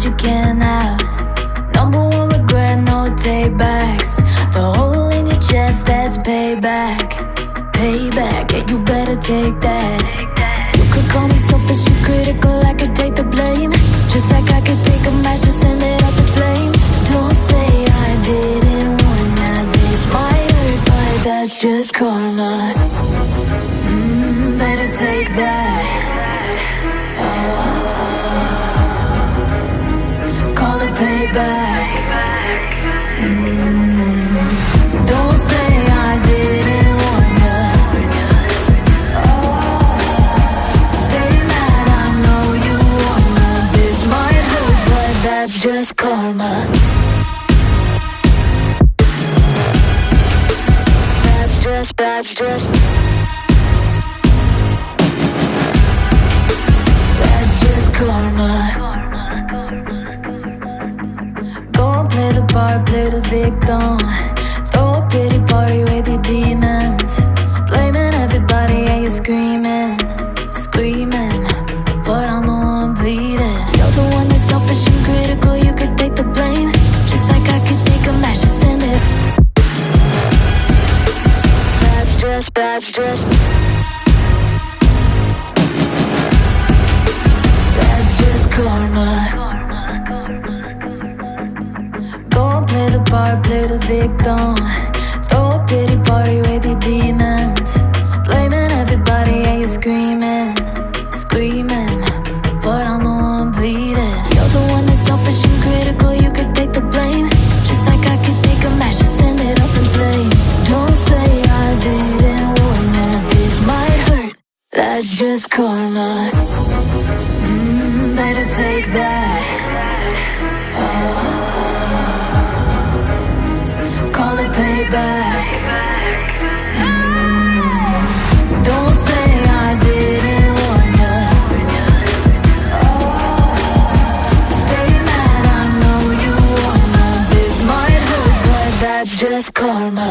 you can't have. Number one regret, no take backs. The hole in your chest, that's payback. Payback, yeah, you better take that. You could call me selfish and critical, I could take the blame. Just like I could take a match and send it up in flames. Don't say I didn't warn ya. This might hurt, but that's just karma. Better take that. Call it payback. Don't say I didn't warn ya. Stay mad, I know you wanna. This might hurt, but that's just karma. That's just karma. Go and play the part, play the victim. Throw a pity party with your demons. Blaming everybody and you're screaming, screaming, but I'm the one bleeding. You're the one that's selfish and critical, you could take the blame. Just like I could take a match and send it. That's just karma. Go and play the part, play the victim. Throw a pity party with your demons. Blaming everybody and you're screaming, screaming, but I'm the one bleeding. You're the one that's selfish and critical, you could take the blame. Just like I could take a match and send it up in flames. Don't say I didn't warn ya. This might hurt, that's just karma. Better take that. Call it payback. Don't say I didn't warn ya. Stay mad, I know you wanna. This might hurt, but that's just karma.